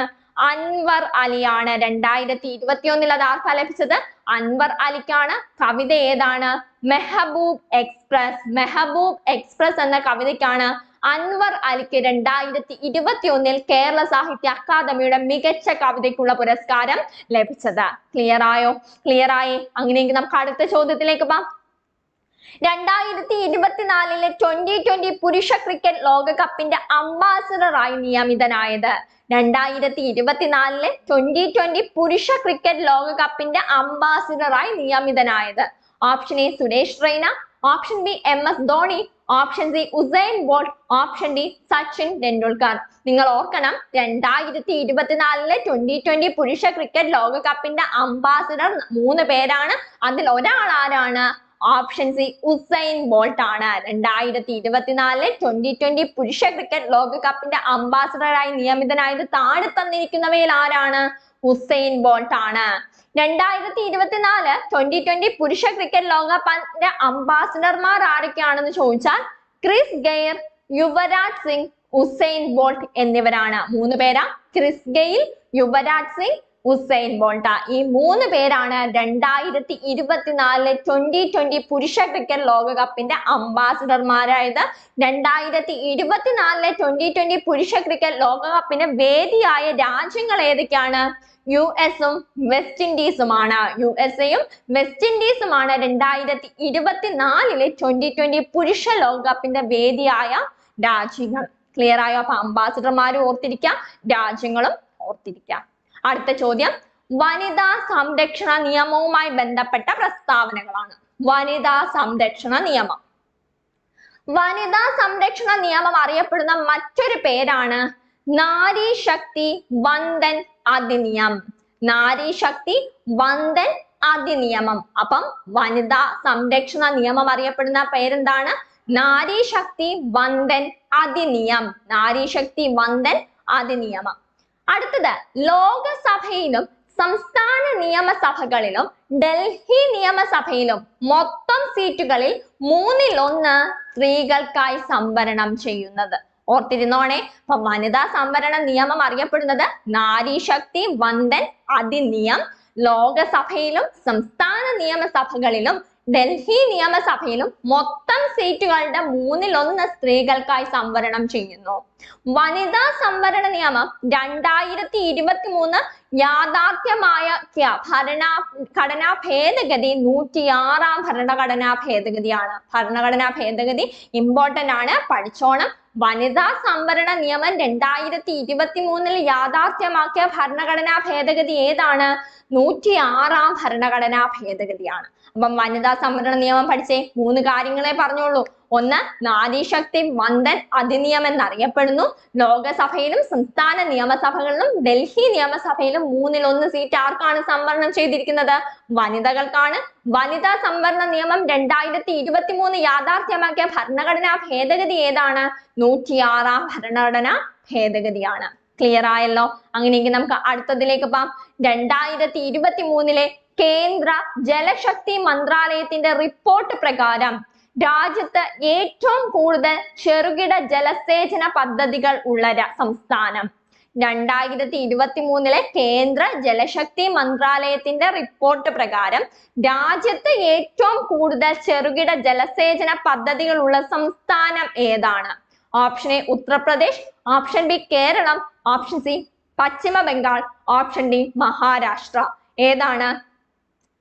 അൻവർ അലിയാണ്. 2021 അത് ആർക്കാ ലഭിച്ചത്? അൻവർ അലിക്കാണ്. കവിത ഏതാണ്? മെഹബൂബ് എക്സ്പ്രസ്. മെഹബൂബ് എക്സ്പ്രസ് എന്ന കവിതയ്ക്കാണ് അൻവർ അലിക്ക് 2021 കേരള സാഹിത്യ അക്കാദമിയുടെ മികച്ച കവിതയ്ക്കുള്ള പുരസ്കാരം ലഭിച്ചത്. ക്ലിയർ ആയോ? ക്ലിയർ ആയേ? അങ്ങനെയെങ്കിൽ നമുക്ക് അടുത്ത ചോദ്യത്തിലേക്ക് പോകാം. 2024 2020 പുരുഷ ക്രിക്കറ്റ് ലോകകപ്പിന്റെ അംബാസിഡറായി നിയമിതനായത്? 2024 2020 പുരുഷ ക്രിക്കറ്റ് ലോകകപ്പിന്റെ അംബാസിഡറായി നിയമിതനായത്? Option A Suresh Raina, option B MS Dhoni, option C Usain Bolt, option D Sachin Tendulkar. നിങ്ങൾ ഓർക്കണം 2024 2020 പുരുഷ ക്രിക്കറ്റ് ലോകകപ്പിന്റെ അംബാസിഡർ 3 പേരാണ്. അതിൽ ഒരാൾ ആരാണ്? ഓപ്ഷൻ സി ഉസൈൻ ബോൾട്ട് ആണ്. 2024 2020 പുരുഷ ക്രിക്കറ്റ് ലോകകപ്പിന്റെ അംബാസിഡറായി നിയമിതനായത് താഴെ തന്നിരിക്കുന്നവയിൽ ആരാണ്? ഉസൈൻ ബോൾട്ട് ആണ്. 2024 2020 പുരുഷ ക്രിക്കറ്റ് ലോകകപ്പിന്റെ അംബാസിഡർമാർ ആരൊക്കെയാണെന്ന് ചോദിച്ചാൽ Chris Gayle, Yuvraj Singh, Usain bolt എന്നിവരാണ്. 3 പേരാ. Chris Gayle, Yuvraj Singh, Usain bolt. ഈ 3 പേരാണ് 2024 2020 പുരുഷ ക്രിക്കറ്റ് ലോകകപ്പിന്റെ അംബാസിഡർമാരായത്. 2024 2020 പുരുഷ ക്രിക്കറ്റ് ലോകകപ്പിന്റെ വേദിയായ രാജ്യങ്ങൾ ഏതൊക്കെയാണ്? US-ഉം വെസ്റ്റ് ഇൻഡീസുമാണ്. USA-യും വെസ്റ്റ് ഇൻഡീസുമാണ് 2024 2020 പുരുഷ ലോകകപ്പിന്റെ വേദിയായ രാജ്യങ്ങൾ. ക്ലിയർ ആയോ? അപ്പൊ അംബാസിഡർമാരും ഓർത്തിരിക്കുക, രാജ്യങ്ങളും ഓർത്തിരിക്കുക. അടുത്ത ചോദ്യം വനിതാ സംരക്ഷണ നിയമവുമായി ബന്ധപ്പെട്ട പ്രസ്താവനകളാണ്. വനിതാ സംരക്ഷണ നിയമം. വനിതാ സംരക്ഷണ നിയമം അറിയപ്പെടുന്ന മറ്റൊരു പേരാണ് നാരി ശക്തി വന്ദൻ അധിനിയം. നാരി ശക്തി വന്ദൻ അധിനിയമം. അപ്പം വനിതാ സംരക്ഷണ നിയമം അറിയപ്പെടുന്ന പേരെന്താണ്? നാരി ശക്തി വന്ദൻ അധിനിയം. നാരി ശക്തി വന്ദൻ അധിനിയമം. അടുത്തത് ലോകസഭയിലും സംസ്ഥാന നിയമസഭകളിലും ഡൽഹി നിയമസഭയിലും മൊത്തം സീറ്റുകളിൽ 1/3 സ്ത്രീകൾക്കായി സംവരണം ചെയ്യുന്നത്. ഓർത്തിരുന്നോണേ. അപ്പൊ വനിതാ സംവരണ നിയമം അറിയപ്പെടുന്നത് നാരി ശക്തി വന്ദൻ അധിനിയം. ലോകസഭയിലും സംസ്ഥാന നിയമസഭകളിലും ഡൽഹി നിയമസഭയിലും മൊത്തം സീറ്റുകളുടെ 1/3 സ്ത്രീകൾക്കായി സംവരണം ചെയ്യുന്നു. വനിതാ സംവരണ നിയമം 2023 യാഥാർത്ഥ്യമായ ഭരണഘടനാ ഭേദഗതി 106-ാം ഭരണഘടനാ ഭേദഗതിയാണ്. ഭരണഘടനാ ഭേദഗതി ഇമ്പോർട്ടന്റ് ആണ്, പഠിച്ചോണം. വനിതാ സംവരണ നിയമം 2023 യാഥാർത്ഥ്യമാക്കിയ ഭരണഘടനാ ഭേദഗതി ഏതാണ്? 106-ാം ഭരണഘടനാ ഭേദഗതിയാണ്. അപ്പം വനിതാ സംവരണ നിയമം പഠിച്ചേ. 3 കാര്യങ്ങളെ പറഞ്ഞോളൂ. ഒന്ന്, നാരി ശക്തി വന്ദൻ അധിനിയം എന്നറിയപ്പെടുന്നു. ലോകസഭയിലും സംസ്ഥാന നിയമസഭകളിലും ഡൽഹി നിയമസഭയിലും 1/3 സീറ്റ് ആർക്കാണ് സംവരണം ചെയ്തിരിക്കുന്നത്? വനിതകൾക്കാണ്. വനിതാ സംവരണ നിയമം 2023 യാഥാർത്ഥ്യമാക്കിയ ഭരണഘടനാ ഭേദഗതി ഏതാണ്? 106-ാം ഭരണഘടനാ ഭേദഗതിയാണ്. ക്ലിയർ ആയല്ലോ? അങ്ങനെയെങ്കിൽ നമുക്ക് അടുത്തതിലേക്ക് പോകാം. 2023 കേന്ദ്ര ജലശക്തി മന്ത്രാലയത്തിന്റെ റിപ്പോർട്ട് പ്രകാരം രാജ്യത്ത് ഏറ്റവും കൂടുതൽ ചെറുകിട ജലസേചന പദ്ധതികൾ ഉള്ള സംസ്ഥാനം. 2023 കേന്ദ്ര ജലശക്തി മന്ത്രാലയത്തിന്റെ റിപ്പോർട്ട് പ്രകാരം രാജ്യത്ത് ഏറ്റവും കൂടുതൽ ചെറുകിട ജലസേചന പദ്ധതികൾ ഉള്ള സംസ്ഥാനം ഏതാണ്? Option A Uttar Pradesh, option B Kerala, option C Paschima Bengal, option D Maharashtra. ഏതാണ്?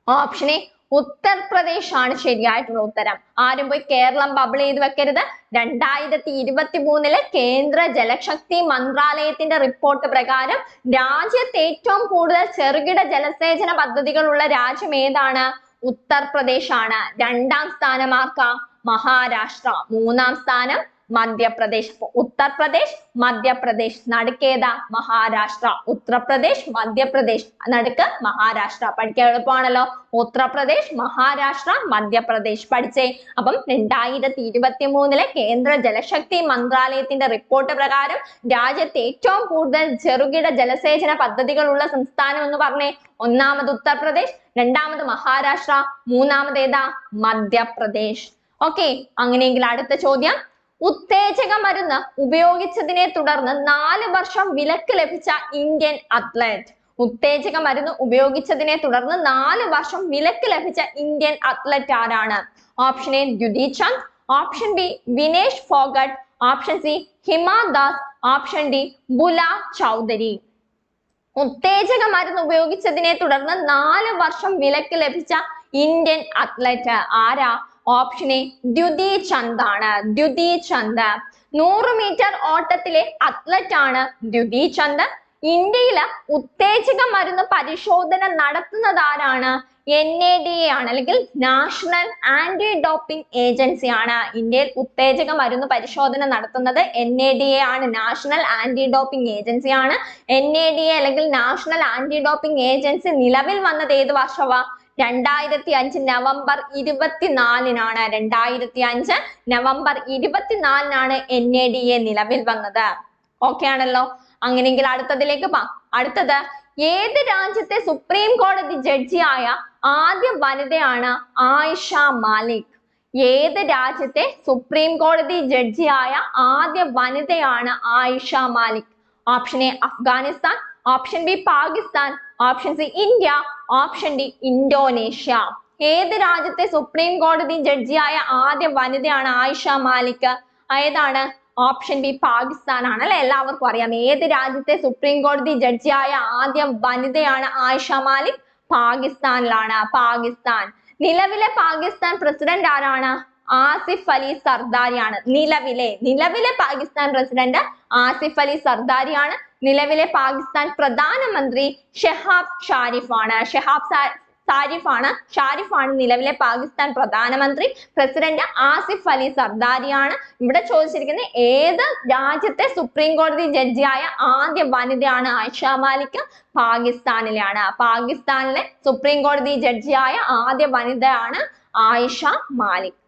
ഓപ്ഷൻ എ ഉത്തർപ്രദേശ് ആണ് ശരിയായിട്ടുള്ള ഉത്തരം. ആരും പോയി കേരളം ബബിൾ ചെയ്ത് വെക്കരുത്. 2023 കേന്ദ്ര ജലശക്തി മന്ത്രാലയത്തിന്റെ റിപ്പോർട്ട് പ്രകാരം രാജ്യത്ത് ഏറ്റവും കൂടുതൽ ചെറുകിട ജലസേചന പദ്ധതികളുള്ള രാജ്യം ഏതാണ്? ഉത്തർപ്രദേശ് ആണ്. 2ാം സ്ഥാനം ആർക്കാ? മഹാരാഷ്ട്ര. 3ാം സ്ഥാനം മധ്യപ്രദേശ്. ഉത്തർപ്രദേശ്, മധ്യപ്രദേശ്. നടുക്കേതാ? മഹാരാഷ്ട്ര. ഉത്തർപ്രദേശ്, മധ്യപ്രദേശ്, നടുക്ക് മഹാരാഷ്ട്ര. പഠിക്കാൻ എളുപ്പമാണല്ലോ. ഉത്തർപ്രദേശ്, മഹാരാഷ്ട്ര, മധ്യപ്രദേശ്. പഠിച്ചേ. അപ്പം 2023 കേന്ദ്ര ജലശക്തി മന്ത്രാലയത്തിന്റെ റിപ്പോർട്ട് പ്രകാരം രാജ്യത്ത് ഏറ്റവും കൂടുതൽ ചെറുകിട ജലസേചന പദ്ധതികളുള്ള സംസ്ഥാനം എന്ന് പറഞ്ഞേ. 1ാമത് ഉത്തർപ്രദേശ്, 2ാമത് മഹാരാഷ്ട്ര, 3ാമത് ഏതാ? മധ്യപ്രദേശ്. ഓക്കെ. അങ്ങനെയെങ്കിൽ അടുത്ത ചോദ്യം, ഉത്തേജക മരുന്ന് ഉപയോഗിച്ചതിനെ തുടർന്ന് 4 വർഷം വിലക്ക് ലഭിച്ച ഇന്ത്യൻ അത്ലറ്റ്. ഉത്തേജക മരുന്ന് ഉപയോഗിച്ചതിനെ തുടർന്ന് 4 വർഷം വിലക്ക് ലഭിച്ച ഇന്ത്യൻ അത്ലറ്റ് ആരാണ്? Option A Dutee Chand, option B Vinesh Phogat, option C Hima Das, option D Bula Chowdhury. ഉത്തേജക മരുന്ന് ഉപയോഗിച്ചതിനെ തുടർന്ന് 4 വർഷം വിലക്ക് ലഭിച്ച ഇന്ത്യൻ അത്ലറ്റ് ആരാ? ഓപ്ഷൻ എ ദ്യുതി ചന്ദ് ആണ്. ദ്യുതി ചന്ദ് 100 മീറ്റർ ഓട്ടത്തിലെ അത്ലറ്റ് ആണ് ദ്യുതി ചന്ദ്. ഇന്ത്യയില് ഉത്തേജക മരുന്ന് പരിശോധന നടത്തുന്നത് ആരാണ്? NADA ആണ്, അല്ലെങ്കിൽ നാഷണൽ ആന്റി ഡോപ്പിംഗ് ഏജൻസി ആണ്. ഇന്ത്യയിൽ ഉത്തേജക മരുന്ന് പരിശോധന നടത്തുന്നത് NADA ആണ്. നാഷണൽ ആന്റി ഡോപ്പിംഗ് ഏജൻസി ആണ്. NADA അല്ലെങ്കിൽ നാഷണൽ ആന്റി ഡോപ്പിംഗ് ഏജൻസി നിലവിൽ വന്നത് ഏത് വർഷമാ? 2005 നവംബർ 24-നാണ്. 2005 നവംബർ 24-നാണ് NADA നിലവിൽ വന്നത്. ഓക്കെ ആണല്ലോ? അങ്ങനെയെങ്കിൽ അടുത്തതിലേക്ക് പോകാം. അടുത്തത്, ഏത് രാജ്യത്തെ സുപ്രീം കോടതി ജഡ്ജിയായ ആദ്യ വനിതയാണ് ആയിഷ മാലിക്? ഏത് രാജ്യത്തെ സുപ്രീം കോടതി ജഡ്ജിയായ ആദ്യ വനിതയാണ് Ayesha Malik? Option A Afghanistan, option B Pakistan, option C India, option D Indonesia. ഏത് രാജ്യത്തെ സുപ്രീം കോടതി ജഡ്ജിയായ ആദ്യ വനിതയാണ് ആയിഷ മാലിക്? ഏതാണ്? ഓപ്ഷൻ ബി പാകിസ്ഥാൻ ആണ് അല്ലെ? എല്ലാവർക്കും അറിയാം. ഏത് രാജ്യത്തെ സുപ്രീം കോടതി ജഡ്ജിയായ ആദ്യ വനിതയാണ് ആയിഷ മാലിക്? പാകിസ്ഥാനിലാണ്. പാകിസ്ഥാൻ. നിലവിലെ പാകിസ്ഥാൻ പ്രസിഡന്റ് ആരാണ്? ആസിഫ് അലി സർദാരിയാണ്. നിലവിലെ പാകിസ്ഥാൻ പ്രസിഡന്റ് ആസിഫ് അലി സർദാരിയാണ്. നിലവിലെ പാകിസ്ഥാൻ പ്രധാനമന്ത്രി ഷെഹാബ് ഷാരിഫാണ്. ഷാരിഫാണ് നിലവിലെ പാകിസ്ഥാൻ പ്രധാനമന്ത്രി. പ്രസിഡന്റ് ആസിഫ് അലി സർദാരിയാണ്. ഇവിടെ ചോദിച്ചിരിക്കുന്നത് ഏത് രാജ്യത്തെ സുപ്രീം കോടതി ജഡ്ജിയായ ആദ്യ വനിതയാണ് ആയിഷ മാലിക്? പാകിസ്ഥാനിലാണ്. പാകിസ്ഥാനിലെ സുപ്രീം കോടതി ജഡ്ജിയായ ആദ്യ വനിതയാണ് ആയിഷ മാലിക്.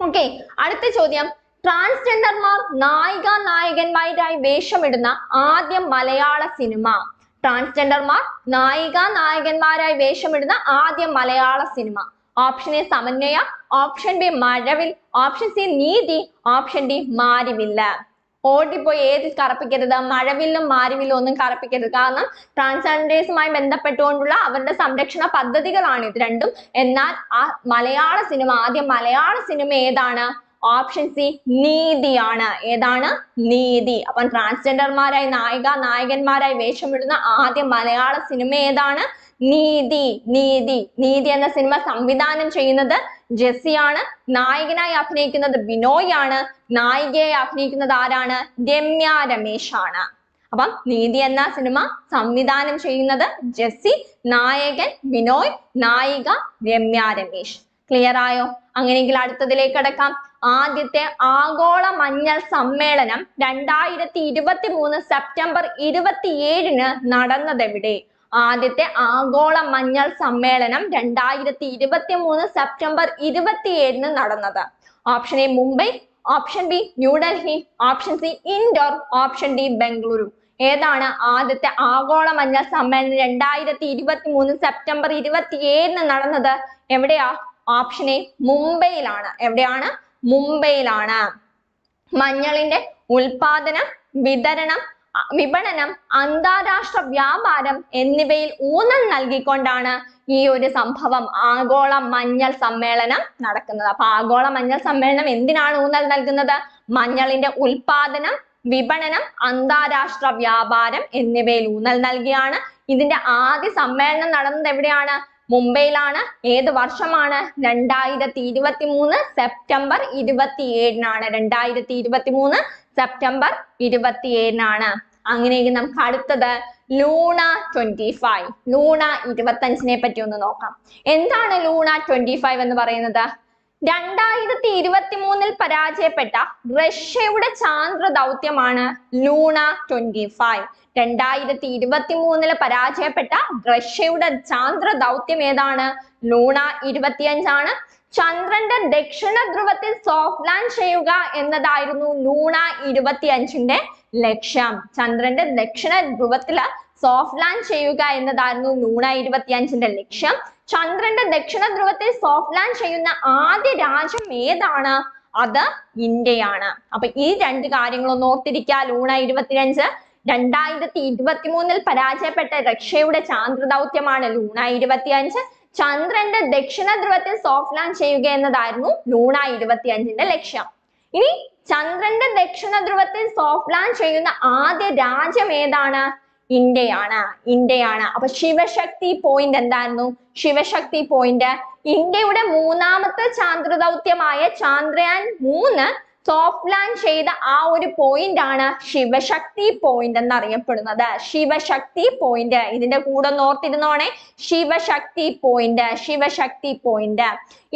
ഓക്കെ, അടുത്ത ചോദ്യം, ട്രാൻസ്ജെൻഡർമാർ നായിക നായകന്മാരായി വേഷമിടുന്ന ആദ്യ മലയാള സിനിമ. ട്രാൻസ്ജെൻഡർമാർ നായിക നായകന്മാരായി വേഷമിടുന്ന ആദ്യ മലയാള സിനിമ. ഓപ്ഷൻ എ സമന്വയ, ഓപ്ഷൻ ബി മഴവിൽ, ഓപ്ഷൻ സി നീതി, ഓപ്ഷൻ ഡി മാരിവില്ല്. ഓടിപ്പോയി ഏത് കറപ്പിക്കരുത്, മഴവില്ലും മാരിവില്ലും ഒന്നും കറപ്പിക്കരുത്. കാരണം ട്രാൻസ്ജെൻഡേഴ്സുമായി ബന്ധപ്പെട്ടുകൊണ്ടുള്ള അവരുടെ സംരക്ഷണ പദ്ധതികളാണ് ഇത് രണ്ടും. എന്നാൽ ആ മലയാള സിനിമ, ആദ്യ മലയാള സിനിമ ഏതാണ്? ഓപ്ഷൻ സി നീതിയാണ്. ഏതാണ്? നീതി. അപ്പം ട്രാൻസ്ജെൻഡർമാരായി നായിക നായകന്മാരായി വേഷമിടുന്ന ആദ്യ മലയാള സിനിമ ഏതാണ്? നീതി. നീതി. നീതി എന്ന സിനിമ സംവിധാനം ചെയ്യുന്നത് ജെസ്സിയാണ്. നായകനായി അഭിനയിക്കുന്നത് ബിനോയ് ആണ്. നായികയായി അഭിനയിക്കുന്നത് ആരാണ്? രമ്യ രമേശ് ആണ്. അപ്പം നീതി എന്ന സിനിമ സംവിധാനം ചെയ്യുന്നത് ജെസ്സി, നായകൻ ബിനോയ്, നായിക രമ്യ രമേശ്. ക്ലിയർ ആയോ? അങ്ങനെയെങ്കിൽ അടുത്തതിലേക്ക് കടക്കാം. ആദ്യത്തെ ആഗോള മഞ്ഞൾ സമ്മേളനം 2023 സെപ്റ്റംബർ 27 നടന്നതെവിടെ? ആദ്യത്തെ ആഗോള മഞ്ഞൾ സമ്മേളനം 2023 സെപ്റ്റംബർ 27 നടന്നത്. Option A Mumbai, option B New Delhi, option C Indore, option D Bengaluru. ഏതാണ് ആദ്യത്തെ ആഗോള മഞ്ഞൾ സമ്മേളനം 2023 സെപ്റ്റംബർ 27 നടന്നത്? എവിടെയാ? ഓപ്ഷൻ എ മുംബൈയിലാണ്. എവിടെയാണ്? മുംബൈയിലാണ്. മഞ്ഞളിന്റെ ഉൽപാദനം, വിതരണം, വിപണനം, അന്താരാഷ്ട്ര വ്യാപാരം എന്നിവയിൽ ഊന്നൽ നൽകിക്കൊണ്ടാണ് ഈ ഒരു സംഭവം ആഗോള മഞ്ഞൾ സമ്മേളനം നടക്കുന്നത്. അപ്പൊ ആഗോള മഞ്ഞൾ സമ്മേളനം എന്തിനാണ് ഊന്നൽ നൽകുന്നത്? മഞ്ഞളിന്റെ ഉൽപാദനം, വിപണനം, അന്താരാഷ്ട്ര വ്യാപാരം എന്നിവയിൽ ഊന്നൽ നൽകിയാണ്. ഇതിന്റെ ആദ്യ സമ്മേളനം നടന്നത് എവിടെയാണ്? മുംബൈയിലാണ്. ഏത് വർഷമാണ്? 2023 സെപ്റ്റംബർ 27 2023 സെപ്റ്റംബർ 27 അങ്ങനെയെങ്കിൽ നമുക്ക് അടുത്തത് ലൂണ 25. ലൂണ 25 പറ്റി ഒന്ന് നോക്കാം. എന്താണ് ലൂണ 25 എന്ന് പറയുന്നത്? 2023 പരാജയപ്പെട്ട റഷ്യയുടെ ചാന്ദ്ര ദൗത്യമാണ് ലൂണ 25. 2023 പരാജയപ്പെട്ട റഷ്യയുടെ ചാന്ദ്ര ദൗത്യം ഏതാണ്? ലൂണ 25 ചന്ദ്രന്റെ ദക്ഷിണ ധ്രുവത്തിൽ സോഫ്റ്റ് ലാൻഡ് ചെയ്യുക എന്നതായിരുന്നു ലൂണ 25 ലക്ഷ്യം. ചന്ദ്രന്റെ ദക്ഷിണ ധ്രുവത്തില് സോഫ്റ്റ് ലാൻഡ് ചെയ്യുക എന്നതായിരുന്നു ലൂണ 25 ലക്ഷ്യം. ചന്ദ്രന്റെ ദക്ഷിണ ധ്രുവത്തിൽ സോഫ്റ്റ് ലാൻഡ് ചെയ്യുന്ന ആദ്യ രാജ്യം ഏതാണ്? അത് ഇന്ത്യയാണ്. അപ്പൊ ഈ രണ്ട് കാര്യങ്ങളൊന്ന് ഓർത്തിരിക്കുക. ലൂണ 25 2023 പരാജയപ്പെട്ട റഷ്യയുടെ ചാന്ദ്ര ദൗത്യമാണ് ലൂണ 25. ചന്ദ്രന്റെ ദക്ഷിണ ധ്രുവത്തിൽ സോഫ്റ്റ് ലാൻഡ് ചെയ്യുക എന്നതായിരുന്നു ലൂണ 25 ലക്ഷ്യം. ഇനി ചന്ദ്രന്റെ ദക്ഷിണ ധ്രുവത്തിൽ സോഫ്റ്റ് ലാൻഡ് ചെയ്യുന്ന ആദ്യ രാജ്യം ഏതാണ്? ഇന്ത്യയാണ്. ഇന്ത്യയാണ്. അപ്പൊ ശിവശക്തി പോയിന്റ് എന്തായിരുന്നു? ശിവശക്തി പോയിന്റ് ഇന്ത്യയുടെ മൂന്നാമത്തെ ചാന്ദ്ര ദൗത്യമായ ചാന്ദ്രയാൻ 3 സോഫ്റ്റ് ലാൻഡ് ചെയ്ത ആ ഒരു പോയിന്റ് ആണ് ശിവശക്തി പോയിന്റ് എന്നറിയപ്പെടുന്നത്. ശിവശക്തി പോയിന്റ്. ഇതിന്റെ കൂടെ ഒന്ന് ഓർത്തിരുന്നോണേ. ശിവശക്തി പോയിന്റ്. ശിവശക്തി പോയിന്റ്.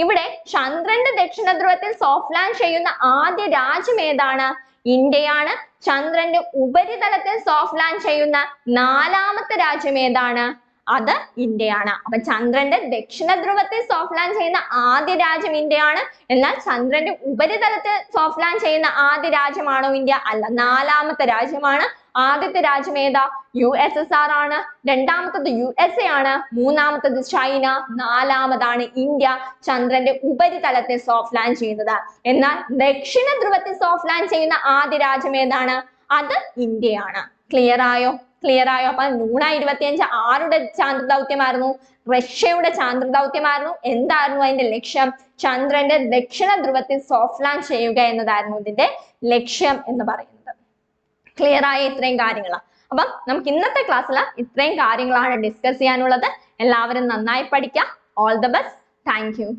ഇവിടെ ചന്ദ്രന്റെ ദക്ഷിണ ധ്രുവത്തിൽ സോഫ്റ്റ് ലാൻഡ് ചെയ്യുന്ന ആദ്യ രാജ്യം ഏതാണ്? ഇന്ത്യയാണ്. ചന്ദ്രന്റെ ഉപരിതലത്തിൽ സോഫ്റ്റ് ലാൻഡ് ചെയ്യുന്ന 4ാമത്തെ രാജ്യം ഏതാണ്? അത് ഇന്ത്യയാണ്. അപ്പൊ ചന്ദ്രന്റെ ദക്ഷിണ ധ്രുവത്തിൽ സോഫ്റ്റ് ലാൻഡ് ചെയ്യുന്ന ആദ്യ രാജ്യം ഇന്ത്യയാണ്. എന്നാൽ ചന്ദ്രന്റെ ഉപരിതലത്തിൽ സോഫ്റ്റ് ലാൻഡ് ചെയ്യുന്ന ആദ്യ രാജ്യമാണോ ഇന്ത്യ? അല്ല, 4ാമത്തെ രാജ്യമാണ്. ആദ്യത്തെ രാജ്യം ഏതാ? USSR ആണ്. രണ്ടാമത്തത് USA ആണ്. മൂന്നാമത്തത് ചൈന. 4ാമതാണ് ഇന്ത്യ ചന്ദ്രന്റെ ഉപരിതലത്തിൽ സോഫ്റ്റ് ലാൻഡ് ചെയ്യുന്നത്. എന്നാൽ ദക്ഷിണ ധ്രുവത്തിൽ സോഫ്റ്റ് ലാൻഡ് ചെയ്യുന്ന ആദ്യ രാജ്യം ഏതാണ്? അത് ഇന്ത്യയാണ്. ക്ലിയർ ആയോ? ക്ലിയർ ആയോ? അപ്പൊ ലൂണ 25 ആരുടെ ചാന്ദ്ര ദൗത്യമായിരുന്നു? റഷ്യയുടെ ചാന്ദ്ര ദൗത്യമായിരുന്നു. എന്തായിരുന്നു അതിന്റെ ലക്ഷ്യം? ചന്ദ്രന്റെ ദക്ഷിണ ധ്രുവത്തിൽ സോഫ്റ്റ് ലാൻഡ് ചെയ്യുക എന്നതായിരുന്നു ഇതിന്റെ ലക്ഷ്യം എന്ന് പറയുന്നത്. ക്ലിയർ ആയ ഇത്രയും കാര്യങ്ങളാണ്. അപ്പം നമുക്ക് ഇന്നത്തെ ക്ലാസ്സിൽ ഇത്രയും കാര്യങ്ങളാണ് ഡിസ്കസ് ചെയ്യാനുള്ളത്. എല്ലാവരും നന്നായി പഠിക്കുക. All the best. Thank you.